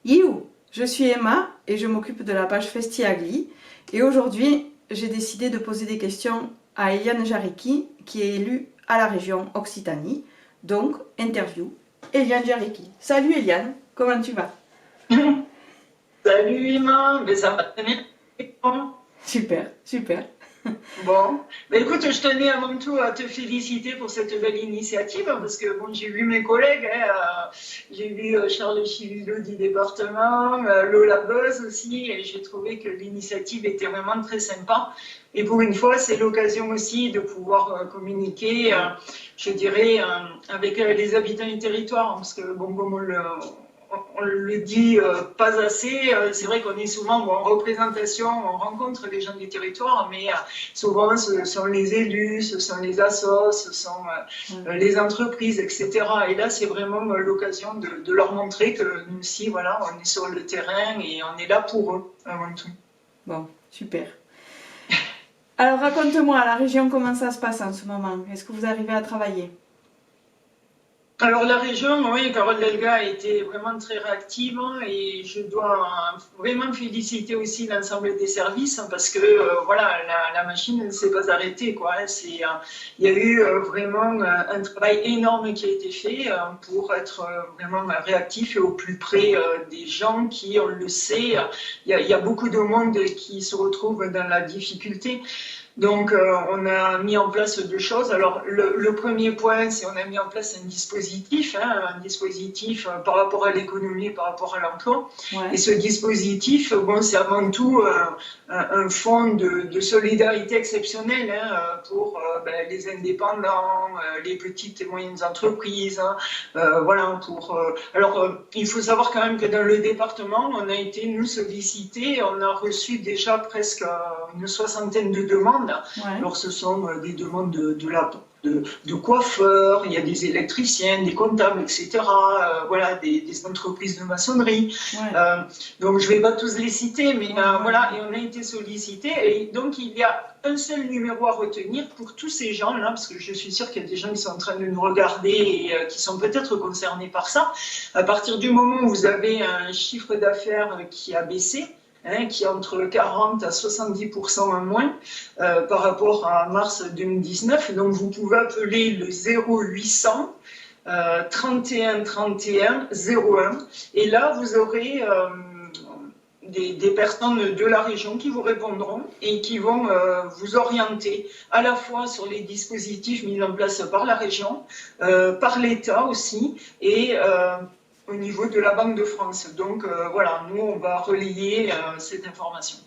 You, je suis Emma et je m'occupe de la page Festiagli. Et aujourd'hui, j'ai décidé de poser des questions à Eliane Jarecki, qui est élue à la région Occitanie. Donc, interview Eliane Jarecki. Salut Eliane, comment tu vas? Salut Emma, mais ça va très bien. Super, super. Bon, écoute, je tenais avant tout à te féliciter pour cette belle initiative, parce que bon, j'ai vu mes collègues, j'ai vu Charles Chivillo du département, Lola Buzz aussi, et j'ai trouvé que l'initiative était vraiment très sympa. Et pour une fois, c'est l'occasion aussi de pouvoir communiquer, je dirais, avec les habitants du territoire, parce que bon, comme on le dit pas assez. C'est vrai qu'on est souvent en représentation, on rencontre les gens du territoire, mais souvent ce sont les élus, ce sont les assos, ce sont les entreprises, etc. Et là, c'est vraiment l'occasion de leur montrer que nous aussi, voilà, on est sur le terrain et on est là pour eux avant tout. Bon, super. Alors raconte-moi, à la région, comment ça se passe en ce moment? Est-ce que vous arrivez à travailler? Alors la région, oui, Carole Delga a été vraiment très réactive et je dois vraiment féliciter aussi l'ensemble des services parce que voilà, la machine ne s'est pas arrêtée quoi. Il y a eu vraiment un travail énorme qui a été fait pour être vraiment réactif et au plus près des gens qui, on le sait, il y a beaucoup de monde qui se retrouve dans la difficulté. Donc, on a mis en place deux choses. Alors, le premier point, c'est on a mis en place un dispositif par rapport à l'économie, par rapport à l'emploi. Ouais. Et ce dispositif, bon, c'est avant tout un fonds de solidarité exceptionnel pour les indépendants, les petites et moyennes entreprises. Voilà. Il faut savoir quand même que dans le département, on a été nous sollicités, on a reçu déjà presque une soixantaine de demandes. Ouais. Alors, ce sont des demandes de coiffeurs, il y a des électriciens, des comptables, etc. Voilà, des entreprises de maçonnerie. Ouais. Donc, je ne vais pas tous les citer, mais voilà, et on a été sollicités. Et donc, il y a un seul numéro à retenir pour tous ces gens-là, parce que je suis sûre qu'il y a des gens qui sont en train de nous regarder et qui sont peut-être concernés par ça. À partir du moment où vous avez un chiffre d'affaires qui a baissé, qui est entre 40 à 70% en moins par rapport à mars 2019. Donc vous pouvez appeler le 0800 31 31 01 et là vous aurez des personnes de la région qui vous répondront et qui vont vous orienter à la fois sur les dispositifs mis en place par la région, par l'État aussi et au niveau de la Banque de France. Donc voilà, nous on va relayer cette information.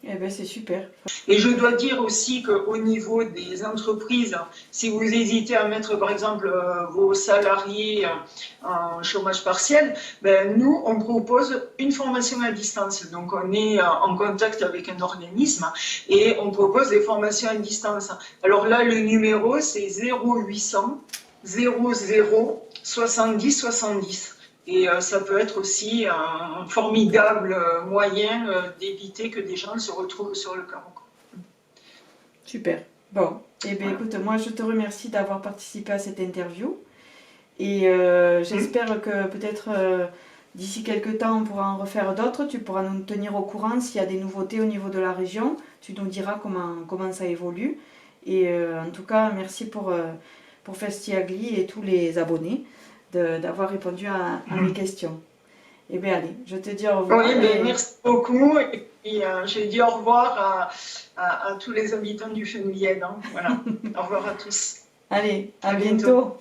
Eh ben c'est super. Et je dois dire aussi qu'au niveau des entreprises, si vous hésitez à mettre par exemple vos salariés en chômage partiel, nous on propose une formation à distance. Donc on est en contact avec un organisme et on propose des formations à distance. Alors là le numéro c'est 0800 00 70 70. Et ça peut être aussi un formidable moyen d'éviter que des gens se retrouvent sur le carreau. Super. Bon, eh bien Voilà. écoute, moi je te remercie d'avoir participé à cette interview et j'espère que peut-être d'ici quelques temps on pourra en refaire d'autres. Tu pourras nous tenir au courant s'il y a des nouveautés au niveau de la région. Tu nous diras comment ça évolue. Et en tout cas, merci pour Festiagli et tous les abonnés d'avoir répondu à mes questions. Eh bien allez, je te dis au revoir. Oui, merci beaucoup. Et puis, je dis au revoir à tous les habitants du Fenouillède. Voilà. Au revoir à tous. Allez, à À bientôt. bientôt.